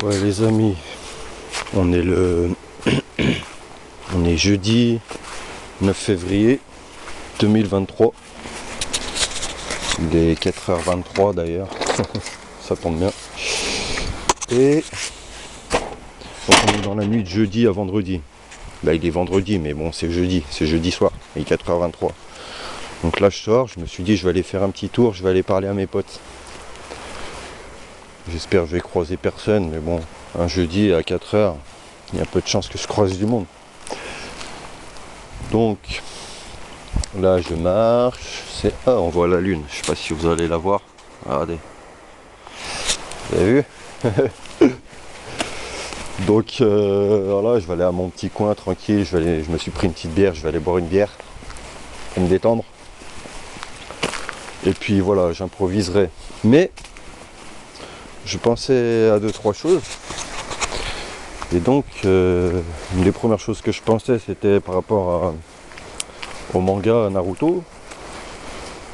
Ouais les amis, on est on est jeudi 9 février 2023. Il est 4h23 d'ailleurs, ça tombe bien. Et donc on est dans la nuit de jeudi à vendredi. Là il est vendredi mais bon c'est jeudi soir, il est 4h23. Donc là je sors, je me suis dit je vais aller faire un petit tour, je vais aller parler à mes potes. J'espère que je vais croiser personne, mais bon, un jeudi à 4h, il y a peu de chances que je croise du monde. Donc, là je marche, on voit la lune, je sais pas si vous allez la voir, regardez. Vous avez vu? Donc, voilà, je vais aller à mon petit coin tranquille, je me suis pris une petite bière, je vais aller boire une bière pour me détendre. Et puis voilà, j'improviserai. Mais, je pensais à 2-3 choses. Et donc, une des premières choses que je pensais, c'était par rapport au manga Naruto.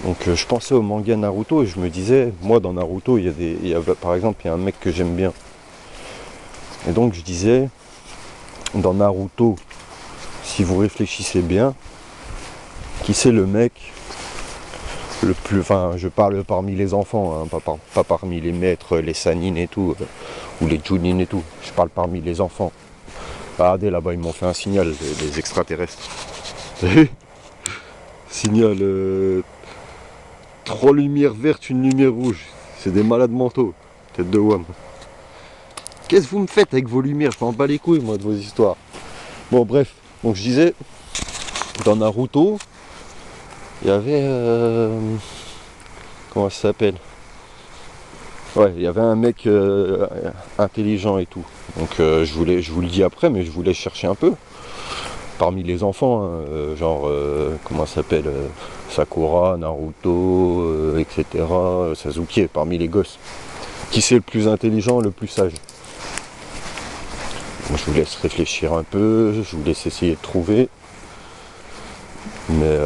Donc, je pensais au manga Naruto et je me disais, moi dans Naruto, par exemple, il y a un mec que j'aime bien. Et donc, je disais, dans Naruto, si vous réfléchissez bien, qui c'est le mec le plus, enfin, je parle parmi les enfants, hein, pas parmi les maîtres, les sanins et tout, ou les Chunin et tout. Je parle parmi les enfants. Regardez là-bas, ils m'ont fait un signal, les extraterrestres. Signal 3 lumières vertes, une lumière rouge. C'est des malades mentaux. Tête de Wam. Qu'est-ce que vous me faites avec vos lumières? Je m'en bats les couilles moi de vos histoires. Bon bref, donc je disais, dans Naruto, il y avait comment ça s'appelle? Ouais, il y avait un mec intelligent et tout. Donc je vous le dis après, mais je voulais chercher un peu. Parmi les enfants, hein, genre, comment ça s'appelle, Sakura, Naruto, etc. Sasuke, parmi les gosses. Qui c'est le plus intelligent, le plus sage? Moi, je vous laisse réfléchir un peu, je vous laisse essayer de trouver. Mais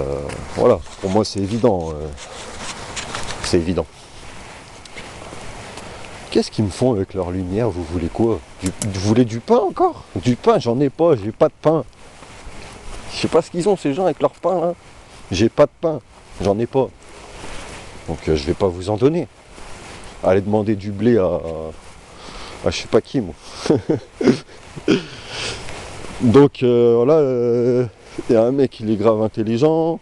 voilà, pour moi c'est évident. C'est évident. Qu'est-ce qu'ils me font avec leur lumière? Vous voulez quoi? Vous voulez du pain encore? Du pain, j'en ai pas, j'ai pas de pain. Je sais pas ce qu'ils ont ces gens avec leur pain là. J'ai pas de pain, j'en ai pas. Donc je vais pas vous en donner. Allez demander du blé à je sais pas qui moi. Donc voilà, il y a un mec, il est grave intelligent.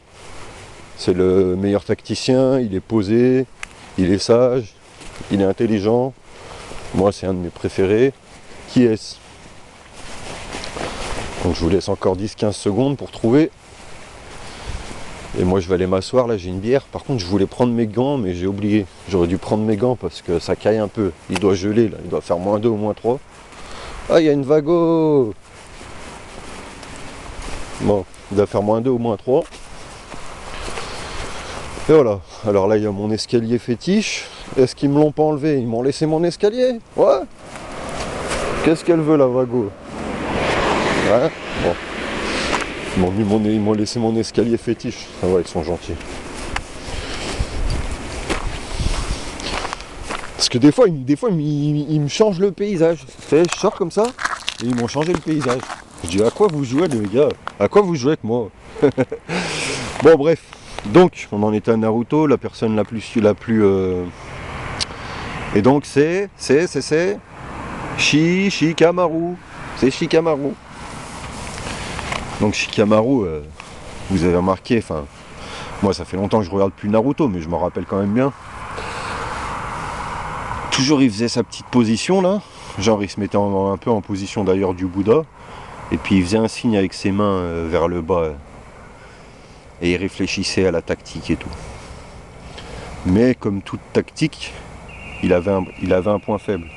C'est le meilleur tacticien, il est posé, il est sage, il est intelligent. Moi c'est un de mes préférés. Qui est-ce? Donc je vous laisse encore 10-15 secondes pour trouver. Et moi je vais aller m'asseoir, là j'ai une bière. Par contre je voulais prendre mes gants mais j'ai oublié. J'aurais dû prendre mes gants parce que ça caille un peu. Il doit geler là, il doit faire -2 ou -3. Ah il y a une vago. Bon, il doit faire -2 ou -3. Et voilà, alors là il y a mon escalier fétiche. Est-ce qu'ils me l'ont pas enlevé? Ils m'ont laissé mon escalier? Ouais. Qu'est-ce qu'elle veut la vago? Ouais, bon. Ils m'ont laissé mon escalier fétiche. Ah ouais, ils sont gentils. Parce que des fois ils me changent le paysage. Je sors comme ça, et ils m'ont changé le paysage. Je dis, à quoi vous jouez les gars? À quoi vous jouez avec moi? Bon bref. Donc, on en était à Naruto, la personne la plus... Et donc c'est... Shikamaru. C'est Shikamaru. Donc Shikamaru, vous avez remarqué, enfin... Moi ça fait longtemps que je regarde plus Naruto, mais je m'en rappelle quand même bien. Toujours il faisait sa petite position là. Genre il se mettait un peu en position d'ailleurs du Bouddha. Et puis il faisait un signe avec ses mains vers le bas. Et il réfléchissait à la tactique et tout. Mais comme toute tactique, il avait un point faible.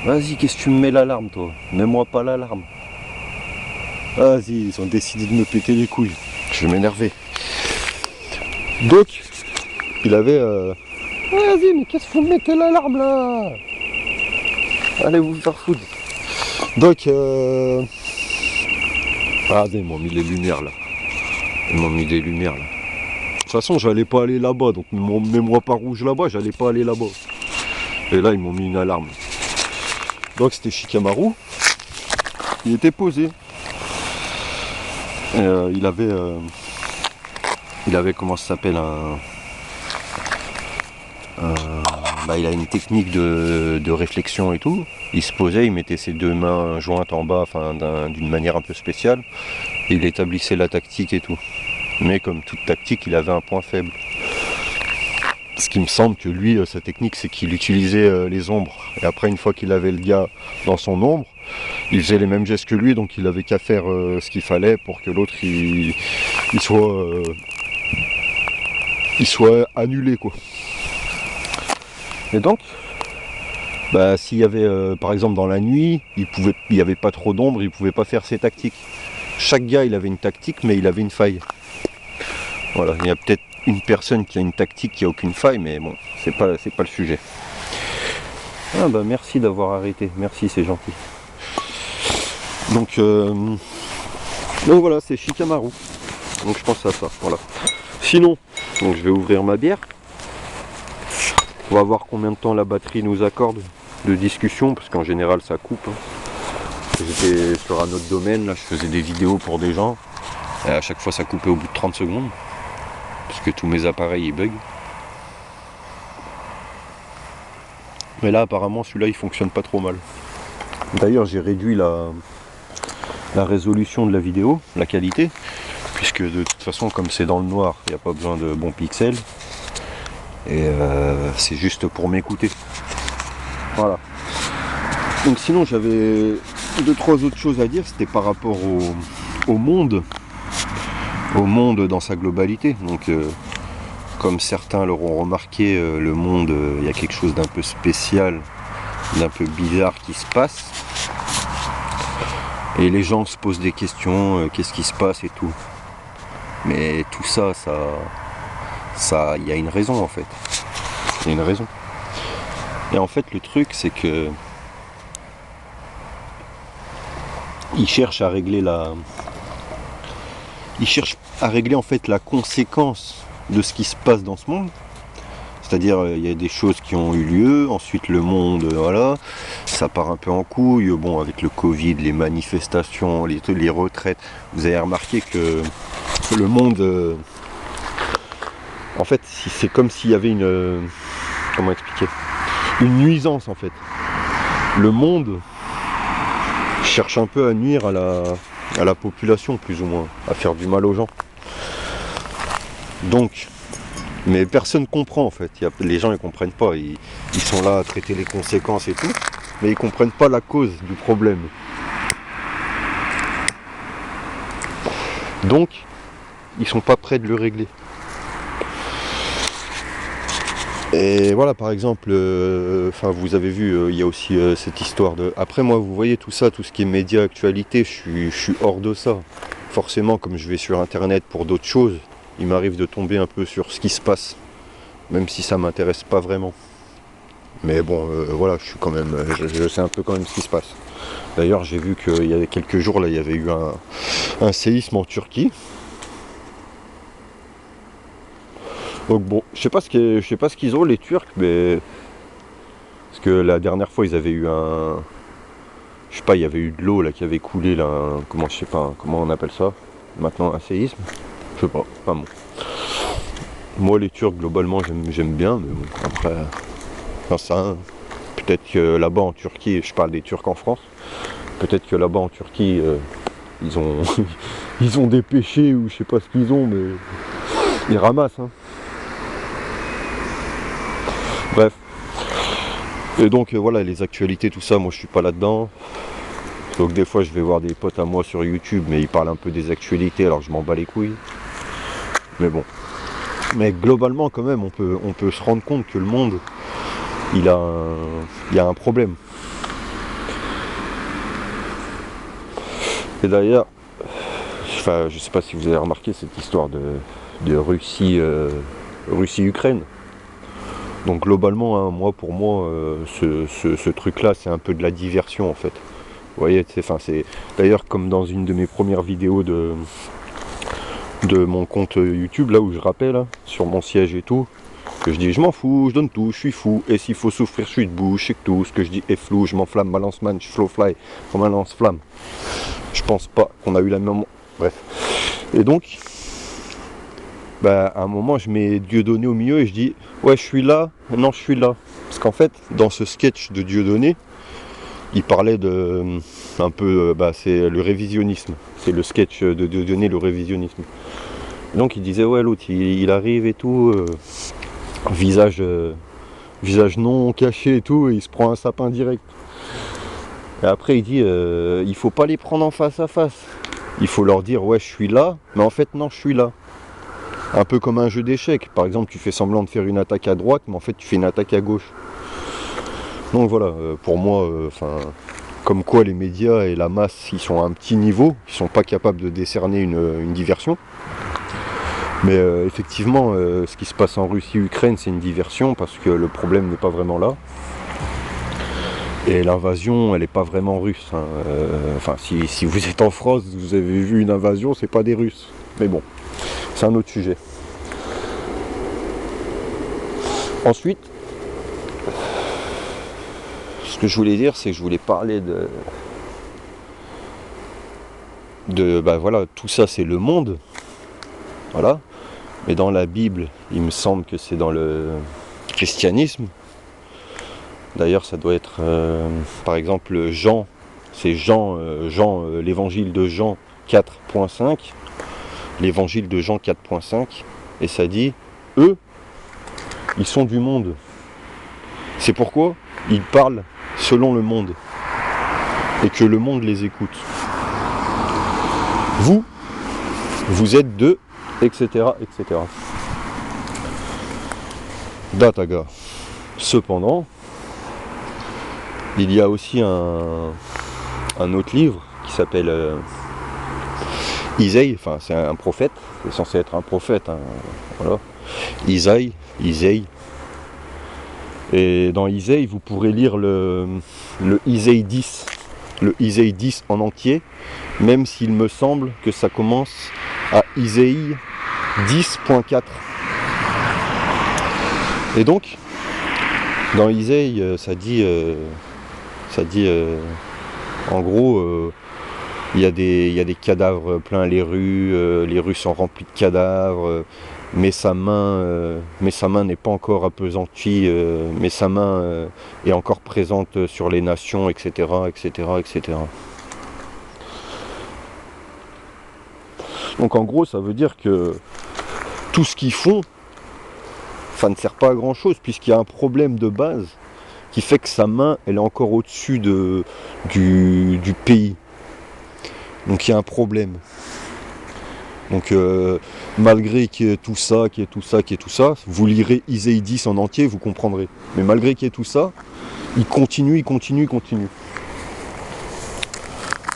Vas-y, qu'est-ce que tu me mets l'alarme toi? Mets-moi pas l'alarme. Vas-y, ils ont décidé de me péter les couilles. Je vais m'énerver. Donc, il avait... Vas-y, mais qu'est-ce que vous mettez l'alarme là? Allez vous faire foutre. Donc, regardez, ils m'ont mis les lumières là. Ils m'ont mis des lumières là. De toute façon, j'allais pas aller là-bas, donc mets-moi pas rouge là-bas, j'allais pas aller là-bas. Et là, ils m'ont mis une alarme. Donc c'était Shikamaru. Il était posé. Il avait comment ça s'appelle il a une technique de réflexion et tout. Il se posait, il mettait ses deux mains jointes en bas, enfin d'une manière un peu spéciale, et il établissait la tactique et tout. Mais comme toute tactique, il avait un point faible. Ce qui me semble que lui, sa technique, c'est qu'il utilisait les ombres. Et après, une fois qu'il avait le gars dans son ombre, il faisait les mêmes gestes que lui, donc il avait qu'à faire ce qu'il fallait pour que l'autre il soit annulé, quoi. Et donc, s'il y avait, par exemple dans la nuit, il n'y avait pas trop d'ombre, il ne pouvait pas faire ses tactiques. Chaque gars, il avait une tactique, mais il avait une faille. Voilà, il y a peut-être une personne qui a une tactique qui a aucune faille, mais bon, c'est pas le sujet. Ah merci d'avoir arrêté, merci, c'est gentil. Donc voilà, c'est Shikamaru. Donc je pense à ça, voilà. Sinon, donc je vais ouvrir ma bière. On va voir combien de temps la batterie nous accorde de discussion, parce qu'en général ça coupe. J'étais sur un autre domaine, là je faisais des vidéos pour des gens, et à chaque fois ça coupait au bout de 30 secondes, parce que tous mes appareils ils bug. Mais là apparemment celui-là il fonctionne pas trop mal. D'ailleurs j'ai réduit la résolution de la vidéo, la qualité, puisque de toute façon comme c'est dans le noir, il n'y a pas besoin de bons pixels. Et c'est juste pour m'écouter. Voilà. Donc sinon j'avais 2-3 autres choses à dire, c'était par rapport au monde dans sa globalité. Donc comme certains l'auront remarqué, le monde, il y a quelque chose d'un peu spécial, d'un peu bizarre qui se passe. Et les gens se posent des questions, qu'est-ce qui se passe et tout. Mais tout ça, il y a une raison en fait. Il y a une raison. Et en fait le truc c'est que il cherche à régler en fait la conséquence de ce qui se passe dans ce monde. C'est-à-dire il y a des choses qui ont eu lieu, ensuite le monde, voilà, ça part un peu en couille, bon avec le Covid, les manifestations, les retraites, vous avez remarqué que le monde, en fait c'est comme s'il y avait comment expliquer, une nuisance en fait. Le monde cherche un peu à nuire à la population plus ou moins, à faire du mal aux gens. Donc, mais personne comprend en fait, les gens ils comprennent pas, ils sont là à traiter les conséquences et tout, mais ils comprennent pas la cause du problème. Donc, ils sont pas prêts de le régler. Et voilà, par exemple, vous avez vu, il y a aussi cette histoire de... Après moi, vous voyez tout ça, tout ce qui est médias, actualité, je suis hors de ça. Forcément, comme je vais sur internet pour d'autres choses, il m'arrive de tomber un peu sur ce qui se passe, même si ça m'intéresse pas vraiment. Mais bon, voilà, je suis quand même, je sais un peu quand même ce qui se passe. D'ailleurs, j'ai vu qu'il y a quelques jours, là, il y avait eu un séisme en Turquie. Donc bon, je sais pas ce qu'ils ont les Turcs, mais parce que la dernière fois ils avaient eu je sais pas, il y avait eu de l'eau là qui avait coulé là, je sais pas comment on appelle ça. Maintenant un séisme, je sais pas, enfin bon. Moi les Turcs globalement j'aime bien, mais bon après, enfin ça, peut-être que là-bas en Turquie, je parle des Turcs en France, peut-être que là-bas en Turquie ils ont ils ont des péchés ou je sais pas ce qu'ils ont, mais ils ramassent hein. Bref. Et donc voilà, les actualités, tout ça, moi je suis pas là-dedans. Donc des fois je vais voir des potes à moi sur YouTube, mais ils parlent un peu des actualités, alors je m'en bats les couilles. Mais bon. Mais globalement quand même, on peut se rendre compte que le monde, il y a un problème. Et d'ailleurs, je sais pas si vous avez remarqué cette histoire de Russie-Ukraine. Donc globalement, hein, pour moi, ce truc-là, c'est un peu de la diversion en fait. Vous voyez, c'est d'ailleurs comme dans une de mes premières vidéos de mon compte YouTube, là où je rappelle, là, sur mon siège et tout, Que je dis, je m'en fous, je donne tout, je suis fou. Et s'il faut souffrir, je suis debout, je sais que tout. Ce que je dis est flou, je m'enflamme, balance man, je flow fly, comme un lance-flamme. Je pense pas qu'on a eu la même... Bref. Et donc, bah, à un moment, je mets Dieudonné au milieu et je dis, ouais, je suis là, non, je suis là. Parce qu'en fait, dans ce sketch de Dieudonné, il parlait de... un peu, bah, c'est le révisionnisme. C'est le sketch de Dieudonné, le révisionnisme. Donc il disait, ouais, l'autre, il arrive et tout, visage non caché et tout, et il se prend un sapin direct. Et après il dit, il faut pas les prendre en face à face. Il faut leur dire, ouais, je suis là, mais en fait, non, je suis là. Un peu comme un jeu d'échecs. Par exemple, tu fais semblant de faire une attaque à droite, mais en fait, tu fais une attaque à gauche. Donc voilà, pour moi, comme quoi les médias et la masse, ils sont à un petit niveau, ils sont pas capables de décerner une diversion. Mais effectivement, ce qui se passe en Russie-Ukraine, c'est une diversion parce que le problème n'est pas vraiment là. Et l'invasion, elle n'est pas vraiment russe. Hein. Enfin, si vous êtes en France, vous avez vu une invasion, c'est pas des Russes. Mais bon, c'est un autre sujet. Ensuite, ce que je voulais dire, c'est que je voulais parler bah voilà, tout ça c'est le monde. Voilà. Mais dans la Bible, il me semble que c'est dans le christianisme. D'ailleurs, ça doit être, par exemple, Jean, c'est l'évangile de Jean 4.5, l'évangile de Jean 4.5, et ça dit, eux, ils sont du monde. C'est pourquoi ils parlent selon le monde, et que le monde les écoute. Vous êtes de, etc., etc. Dataga. Cependant, il y a aussi un autre livre qui s'appelle Isaïe, enfin c'est un prophète, c'est censé être un prophète, hein, voilà. Isaïe. Et dans Isaïe, vous pourrez lire le Isaïe 10, le Isaïe 10 en entier, même s'il me semble que ça commence à Isaïe 10.4. Et donc, dans Isaïe, ça dit en gros, il y a des cadavres plein les rues sont remplies de cadavres, mais sa main n'est pas encore appesantie, mais sa main est encore présente sur les nations, etc., etc., etc. Donc en gros, ça veut dire que tout ce qu'ils font, ça ne sert pas à grand chose, puisqu'il y a un problème de base qui fait que sa main, elle est encore au-dessus du pays. Donc il y a un problème. Donc malgré qu'il y ait tout ça, vous lirez Isaïe 10 en entier, vous comprendrez. Mais malgré qu'il y ait tout ça, il continue.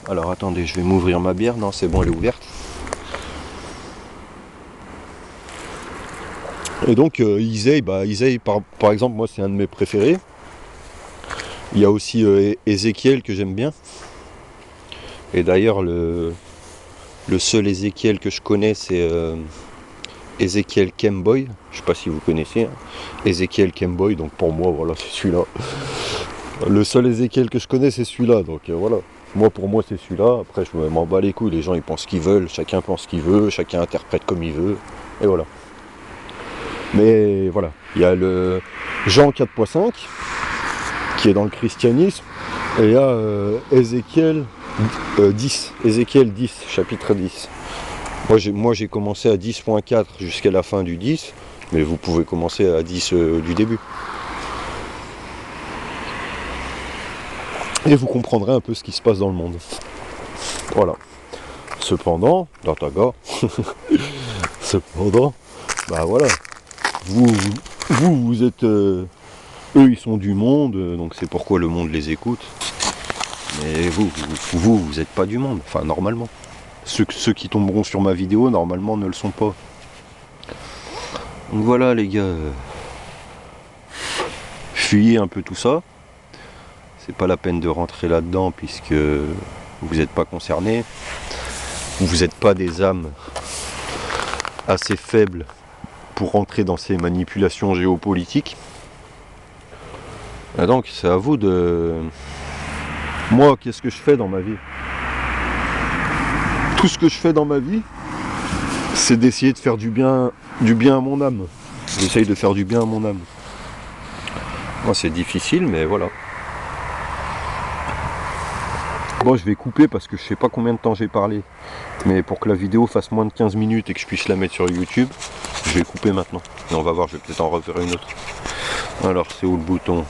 Alors attendez, je vais m'ouvrir ma bière. Non, c'est bon, elle est ouverte. Et donc Isaïe, par exemple, moi c'est un de mes préférés. Il y a aussi Ézéchiel que j'aime bien. Et d'ailleurs le seul Ézéchiel que je connais, c'est Ézéchiel Kemboy. Je sais pas si vous connaissez. Hein. Ézéchiel Kemboy, donc pour moi, voilà, c'est celui-là. Le seul Ézéchiel que je connais, c'est celui-là. Donc voilà. Pour moi, c'est celui-là. Après, je m'en bats les couilles. Les gens, ils pensent ce qu'ils veulent. Chacun pense ce qu'il veut. Chacun interprète comme il veut. Et voilà. Mais voilà. Il y a le Jean 4.5 qui est dans le christianisme. Et il y a Ézéchiel 10, Ézéchiel 10, chapitre 10. Moi j'ai commencé à 10.4 jusqu'à la fin du 10, mais vous pouvez commencer à 10 du début. Et vous comprendrez un peu ce qui se passe dans le monde. Voilà. Cependant, bah voilà, vous êtes... eux ils sont du monde, donc c'est pourquoi le monde les écoute. Mais vous n'êtes pas du monde, enfin normalement. Ceux qui tomberont sur ma vidéo, normalement, ne le sont pas. Donc voilà les gars, fuyez un peu tout ça. C'est pas la peine de rentrer là-dedans puisque vous n'êtes pas concernés. Vous n'êtes pas des âmes assez faibles pour rentrer dans ces manipulations géopolitiques. Et donc c'est à vous de... Moi, qu'est-ce que je fais dans ma vie? Tout ce que je fais dans ma vie, c'est d'essayer de faire du bien à mon âme. J'essaye de faire du bien à mon âme. Moi, c'est difficile, mais voilà. Bon, je vais couper parce que je sais pas combien de temps j'ai parlé. Mais pour que la vidéo fasse moins de 15 minutes et que je puisse la mettre sur YouTube, je vais couper maintenant. Et on va voir, je vais peut-être en refaire une autre. Alors, c'est où le bouton?